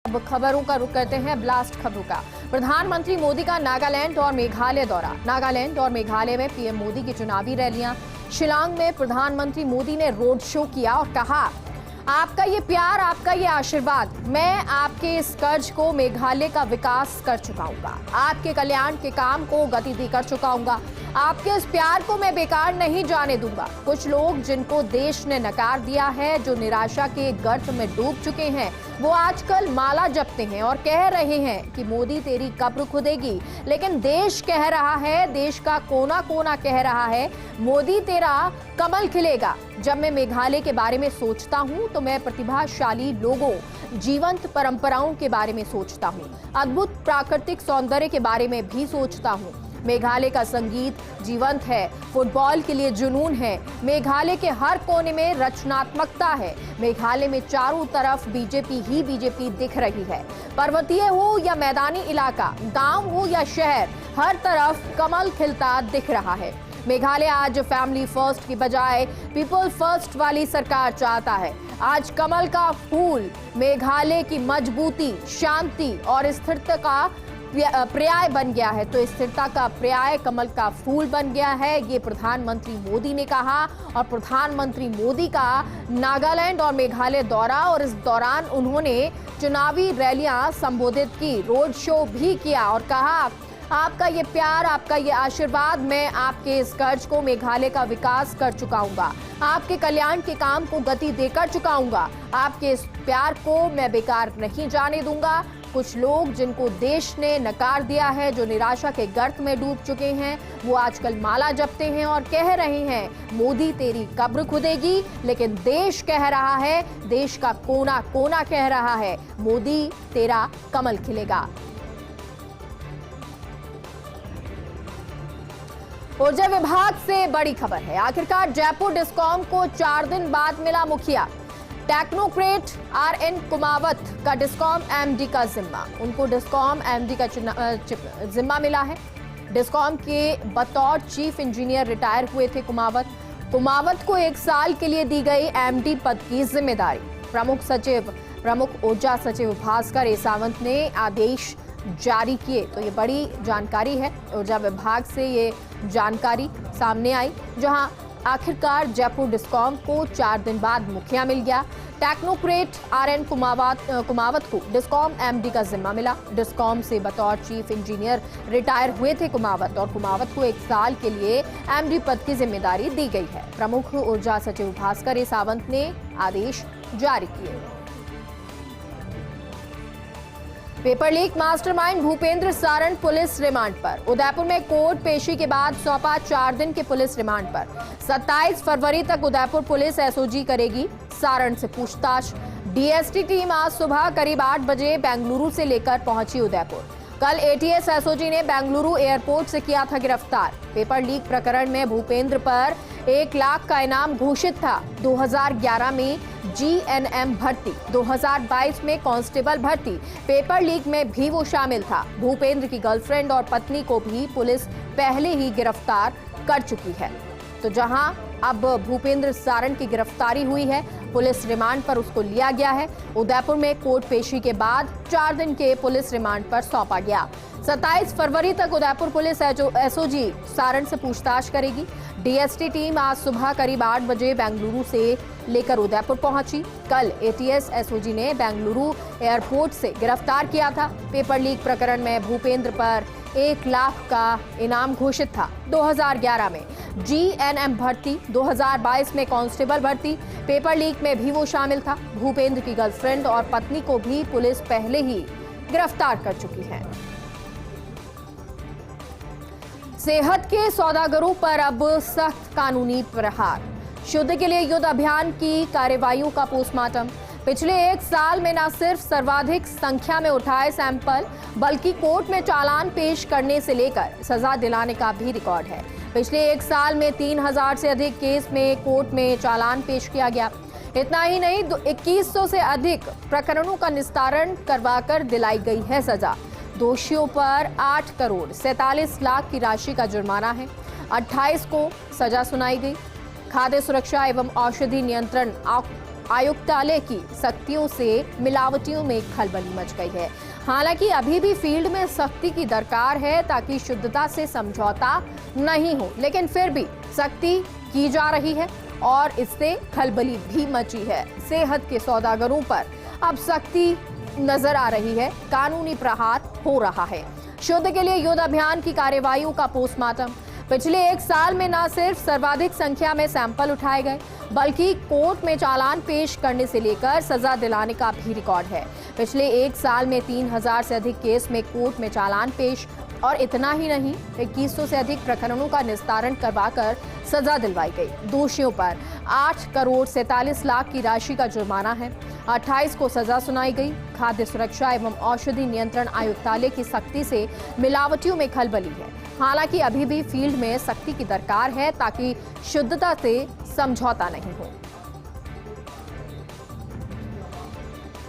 अब खबरों का रुख करते हैं ब्लास्ट खबरों का। प्रधानमंत्री मोदी का नागालैंड और मेघालय दौरा। नागालैंड और मेघालय में पीएम मोदी की चुनावी रैलियां। शिलांग में प्रधानमंत्री मोदी ने रोड शो किया और कहा, आपका ये प्यार, आपका ये आशीर्वाद, मैं आपके इस कर्ज को मेघालय का विकास कर चुकाऊंगा, आपके कल्याण के काम को गति देकर चुकाऊंगा, आपके इस प्यार को मैं बेकार नहीं जाने दूंगा। कुछ लोग जिनको देश ने नकार दिया है, जो निराशा के गर्त में डूब चुके हैं, वो आजकल माला जपते हैं और कह रहे हैं कि मोदी तेरी कब्र खुदेगी। लेकिन देश कह रहा है, देश का कोना कोना कह रहा है, मोदी तेरा कमल खिलेगा। जब मैं मेघालय के बारे में सोचता हूं तो मैं प्रतिभाशाली लोगों, जीवंत परंपराओं के बारे में सोचता हूं, अद्भुत प्राकृतिक सौंदर्य के बारे में भी सोचता हूं। मेघालय का संगीत जीवंत है, फुटबॉल के लिए जुनून है, मेघालय के हर कोने में रचनात्मकता है। मेघालय में चारों तरफ बीजेपी ही बीजेपी दिख रही है। पर्वतीय हो या मैदानी इलाका, गांव हो या शहर, हर तरफ कमल खिलता दिख रहा है। मेघालय आज फैमिली फर्स्ट की बजाय पीपल फर्स्ट वाली सरकार चाहता है। आज कमल का फूल मेघालय की मजबूती, शांति और स्थिरता का पर्याय बन गया है। तो स्थिरता का पर्याय कमल का फूल बन गया है, ये प्रधानमंत्री मोदी ने कहा। और प्रधानमंत्री मोदी का नागालैंड और मेघालय दौरा, और इस दौरान उन्होंने चुनावी रैलियां संबोधित की, रोड शो भी किया और कहा, आपका ये प्यार, आपका ये आशीर्वाद, मैं आपके इस कर्ज को मेघालय का विकास कर चुकाऊंगा, आपके कल्याण के काम को गति देकर चुकाऊंगा, आपके इस प्यार को मैं बेकार नहीं जाने दूंगा। कुछ लोग जिनको देश ने नकार दिया है, जो निराशा के गर्त में डूब चुके हैं, वो आजकल माला जपते हैं और कह रहे हैं, मोदी तेरी कब्र खुदेगी। लेकिन देश कह रहा है, देश का कोना कोना कह रहा है, मोदी तेरा कमल खिलेगा। ऊर्जा विभाग से बड़ी खबर है। आखिरकार जयपुर डिस्कॉम को 4 दिन बाद मिला मुखिया। टेक्नोक्रेट आरएन कुमावत का डिस्कॉम एमडी का जिम्मा। उनको डिस्कॉम एमडी का जिम्मा मिला है। डिस्कॉम के बतौर चीफ इंजीनियर रिटायर हुए थे कुमावत को 1 साल के लिए दी गई एमडी पद की जिम्मेदारी। प्रमुख ऊर्जा सचिव भास्कर ए सावंत ने आदेश जारी किए। तो ये बड़ी जानकारी है, ऊर्जा विभाग से ये जानकारी सामने आई, जहां आखिरकार जयपुर डिस्कॉम को 4 दिन बाद मुखिया मिल गया। टेक्नोक्रेट आरएन कुमावत को डिस्कॉम एमडी का जिम्मा मिला। डिस्कॉम से बतौर चीफ इंजीनियर रिटायर हुए थे कुमावत, और कुमावत को 1 साल के लिए एमडी पद की जिम्मेदारी दी गई है। प्रमुख ऊर्जा सचिव भास्कर ए सावंत ने आदेश जारी किए। Paper leak mastermind Bhupendra Saran police remand पर। उदयपुर में कोर्ट पेशी के बाद सौंपा 4 दिन के पुलिस रिमांड पर। 27 फरवरी तक उदयपुर पुलिस एसओजी करेगी सारण से पूछताछ। डीएसटी टीम आज सुबह करीब 8 बजे बेंगलुरु से लेकर पहुंची उदयपुर। कल एटीएस एसओजी ने बेंगलुरु एयरपोर्ट से किया था गिरफ्तार। पेपर लीक प्रकरण में भूपेंद्र पर 1 लाख का इनाम घोषित था। 2011 में जीएनएम भर्ती, 2022 में कांस्टेबल भर्ती, पेपर लीक में भी वो शामिल था। भूपेंद्र की गर्लफ्रेंड और पत्नी को भी पुलिस पहले ही गिरफ्तार कर चुकी है। तो जहां अब भूपेंद्र सारण की गिरफ्तारी हुई है, पुलिस रिमांड पर उसको लिया गया है। उदयपुर में कोर्ट पेशी के बाद 4 दिन के पुलिस रिमांड पर सौंपा गया। 27 फरवरी तक उदयपुर पुलिस एसओजी सारण से पूछताछ करेगी। डीएसटी टीम आज सुबह करीब 8 बजे बेंगलुरु से लेकर उदयपुर पहुंची। कल एटीएस एसओजी ने बेंगलुरु एयरपोर्ट से गिरफ्तार किया था। पेपर लीक प्रकरण में भूपेंद्र पर 1 लाख का इनाम घोषित था। 2011 में जीएनएम भर्ती, 2022 में कांस्टेबल भर्ती, पेपर लीक में भी वो शामिल था। भूपेंद्र की गर्लफ्रेंड और पत्नी को भी पुलिस पहले ही गिरफ्तार कर चुकी है। सेहत के सौदागरों पर अब सख्त कानूनी प्रहार। शुद्ध के लिए युद्ध अभियान की कार्रवाइयों का पोस्टमार्टम। पिछले 1 साल में न सिर्फ सर्वाधिक संख्या में उठाए सैंपल, बल्कि कोर्ट में चालान पेश करने से लेकर सजा दिलाने का भी रिकॉर्ड है। पिछले 1 साल में 3000 से अधिक केस में कोर्ट में चालान पेश किया गया। इतना ही नहीं, 2100 से अधिक प्रकरणों का निस्तारण करवाकर दिलाई गई है सजा। दोषियों पर 8 करोड़ 47 लाख की राशि का जुर्माना है। 28 को सजा सुनाई गई। खाद्य सुरक्षा एवं औषधि नियंत्रण आयुक्तालय की सख्तियों से मिलावटियों में खलबली मच गई है। हालांकि अभी भी फील्ड में सख्ती की दरकार है ताकि शुद्धता से समझौता नहीं हो, लेकिन फिर भी सख्ती की जा रही है और इससे खलबली भी मची है। सेहत के सौदागरों पर अब सख्ती नजर आ रही है, कानूनी प्रहार हो रहा है। शुद्ध के लिए युद्ध अभियान की कार्यवाहियों का पोस्टमार्टम। पिछले 1 साल में न सिर्फ सर्वाधिक संख्या में सैंपल उठाए गए, बल्कि कोर्ट में चालान पेश करने से लेकर सजा दिलाने का भी रिकॉर्ड है। पिछले 1 साल में 3000 से अधिक केस में कोर्ट में चालान पेश, और इतना ही नहीं, 2100 से अधिक प्रकरणों का निस्तारण करवाकर सजा दिलवाई गई। दोषियों पर 8 करोड़ 47 लाख की राशि का जुर्माना है। 28 को सजा सुनाई गई। खाद्य सुरक्षा एवं औषधि नियंत्रण आयुक्तालय की सख्ती से मिलावटियों में खलबली है। हालांकि अभी भी फील्ड में सख्ती की दरकार है ताकि शुद्धता से समझौता नहीं हो।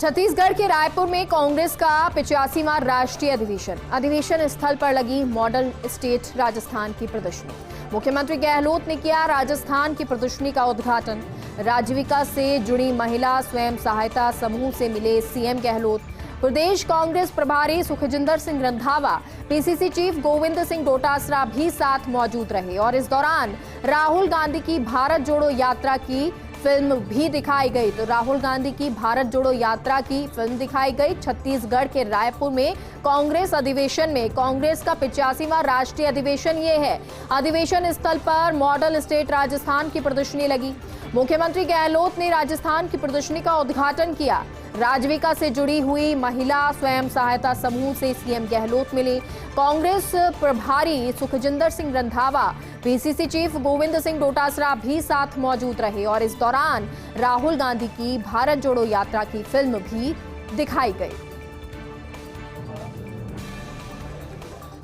छत्तीसगढ़ के रायपुर में कांग्रेस का 85वां राष्ट्रीय अधिवेशन स्थल पर लगी मॉडल स्टेट राजस्थान की प्रदर्शनी। मुख्यमंत्री गहलोत ने किया राजस्थान की प्रदर्शनी का उद्घाटन। राजीविका से जुड़ी महिला स्वयं सहायता समूह से मिले सीएम गहलोत। प्रदेश कांग्रेस प्रभारी सुखजिंदर सिंह रंधावा, पीसीसी चीफ गोविंद सिंह डोटासरा भी साथ मौजूद रहे और इस दौरान राहुल गांधी की भारत जोड़ो यात्रा की फिल्म भी दिखाई गई। तो राहुल गांधी की भारत जोड़ो यात्रा की फिल्म दिखाई गई। छत्तीसगढ़ के रायपुर में कांग्रेस अधिवेशन में कांग्रेस का 85वां राष्ट्रीय अधिवेशन ये है। अधिवेशन स्थल पर मॉडल स्टेट राजस्थान की प्रदर्शनी लगी। मुख्यमंत्री गहलोत ने राजस्थान की प्रदर्शनी का उद्घाटन किया। राजीविका से जुड़ी हुई महिला स्वयं सहायता समूह से सीएम गहलोत मिले। कांग्रेस प्रभारी सुखजिंदर सिंह रंधावा, पीसीसी चीफ गोविंद सिंह डोटासरा भी साथ मौजूद रहे और इस दौरान राहुल गांधी की भारत जोड़ो यात्रा की फिल्म भी दिखाई गई।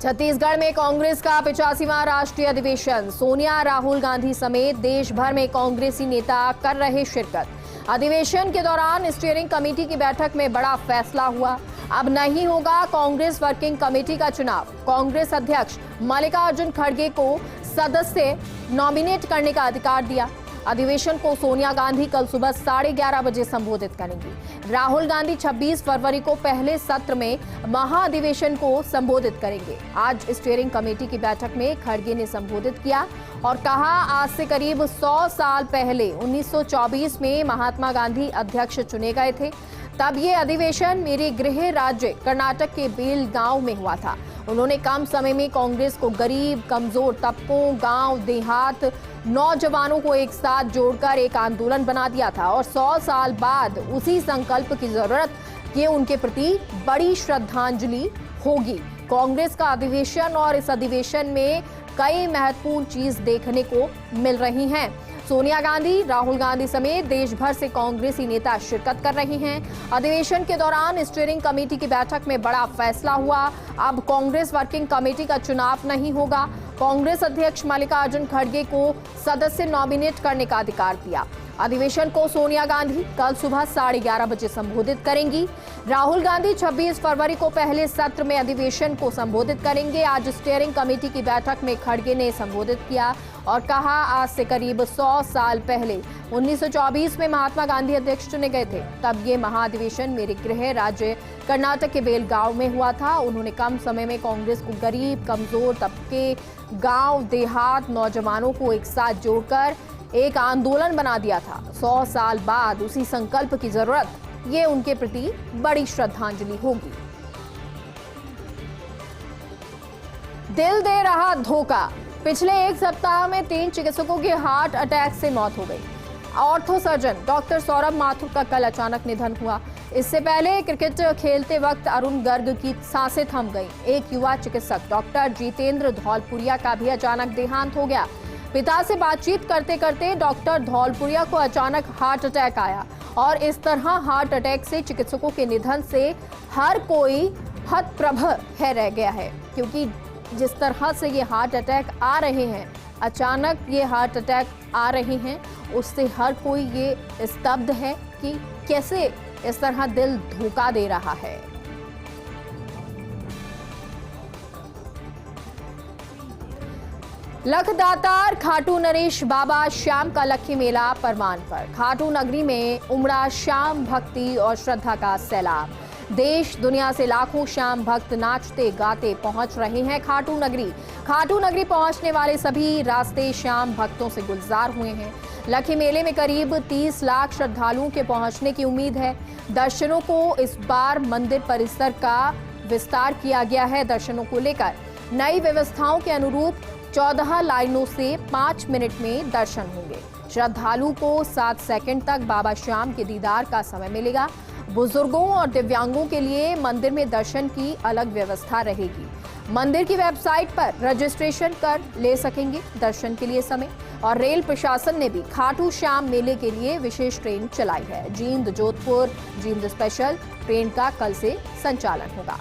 छत्तीसगढ़ में कांग्रेस का 85वां राष्ट्रीय अधिवेशन। सोनिया, राहुल गांधी समेत देश भर में कांग्रेसी नेता कर रहे शिरकत। अधिवेशन के दौरान स्टीयरिंग कमेटी की बैठक में बड़ा फैसला हुआ। अब नहीं होगा कांग्रेस वर्किंग कमेटी का चुनाव। कांग्रेस अध्यक्ष मल्लिकार्जुन खड़गे को सदस्य नॉमिनेट करने का अधिकार दिया। अधिवेशन को सोनिया गांधी कल सुबह 11:30 बजे संबोधित करेंगी। राहुल गांधी 26 फरवरी को पहले सत्र में महाअधिवेशन को संबोधित करेंगे। आज स्टीयरिंग कमेटी की बैठक में खड़गे ने संबोधित किया और कहा, आज से करीब 100 साल पहले 1924 में महात्मा गांधी अध्यक्ष चुने गए थे। तब ये अधिवेशन मेरे गृह राज्य कर्नाटक के बेलगांव में हुआ था। उन्होंने कम समय में कांग्रेस को गरीब, कमजोर तबकों, गांव, देहात, नौजवानों को एक साथ जोड़कर एक आंदोलन बना दिया था और 100 साल बाद उसी संकल्प की जरूरत, ये उनके प्रति बड़ी श्रद्धांजलि होगी। कांग्रेस का अधिवेशन और इस अधिवेशन में कई महत्वपूर्ण चीज देखने को मिल रही हैं। सोनिया गांधी, राहुल गांधी समेत देश भर से कांग्रेसी नेता शिरकत कर रहे हैं। अधिवेशन के दौरान स्टीयरिंग कमेटी की बैठक में बड़ा फैसला हुआ। अब कांग्रेस वर्किंग कमेटी का चुनाव नहीं होगा। कांग्रेस अध्यक्ष मल्लिकार्जुन खड़गे को सदस्य नॉमिनेट करने का अधिकार दिया। अधिवेशन को सोनिया गांधी कल सुबह 11:30 बजे संबोधित करेंगी। राहुल गांधी 26 फरवरी को पहले सत्र में अधिवेशन को संबोधित करेंगे। आज स्टीयरिंग कमेटी की बैठक में खड़गे ने संबोधित किया और कहा, आज से करीब 100 साल पहले 1924 में महात्मा गांधी अध्यक्ष चुने गए थे। तब ये महाधिवेशन मेरे गृह राज्य कर्नाटक के बेलगांव में हुआ था। उन्होंने कम समय में कांग्रेस को गरीब, कमजोर तबके, गांव, देहात, नौजवानों को एक साथ जोड़कर एक आंदोलन बना दिया था। 100 साल बाद उसी संकल्प की जरूरत, ये उनके प्रति बड़ी श्रद्धांजलि होगी। दिल दे रहा धोखा। पिछले 1 सप्ताह में 3 चिकित्सकों की हार्ट अटैक से मौत हो गई। Ortho surgeon doctor Saurabh Mathur का कल अचानक निधन हुआ। इससे पहले क्रिकेट खेलते वक्त अरुण गर्ग की सांसें थम गईं। एक युवा चिकित्सक डॉक्टर जितेंद्र धौलपुरिया का भी अचानक देहांत हो गया। पिता से बातचीत करते करते डॉक्टर धौलपुरिया को अचानक हार्ट अटैक आया और इस तरह हार्ट अटैक से चिकित्सकों के निधन से हर कोई हतप्रभ है रह गया है, क्योंकि जिस तरह से ये हार्ट अटैक आ रहे हैं, अचानक ये हार्ट अटैक आ रहे हैं, उससे हर कोई ये स्तब्ध है कि कैसे इस तरह दिल धोखा दे रहा है। लखदातार खाटू नरेश बाबा श्याम का लक्खी मेला परमान पर। खाटू नगरी में उमड़ा श्याम भक्ति और श्रद्धा का सैलाब। देश दुनिया से लाखों श्याम भक्त नाचते गाते पहुंच रहे हैं खाटू नगरी। खाटू नगरी पहुंचने वाले सभी रास्ते श्याम भक्तों से गुलजार हुए हैं। लक्खी मेले में करीब 30 लाख श्रद्धालुओं के पहुंचने की उम्मीद है। दर्शनों को इस बार मंदिर परिसर का विस्तार किया गया है। दर्शनों को लेकर नई व्यवस्थाओं के अनुरूप 14 लाइनों से 5 मिनट में दर्शन होंगे। श्रद्धालु को 7 सेकंड तक बाबा श्याम के दीदार का समय मिलेगा। बुजुर्गों और दिव्यांगों के लिए मंदिर में दर्शन की अलग व्यवस्था रहेगी। मंदिर की वेबसाइट पर रजिस्ट्रेशन कर ले सकेंगे दर्शन के लिए समय। और रेल प्रशासन ने भी खाटू श्याम मेले के लिए विशेष ट्रेन चलाई है। जींद जोधपुर जींद स्पेशल ट्रेन का कल से संचालन होगा।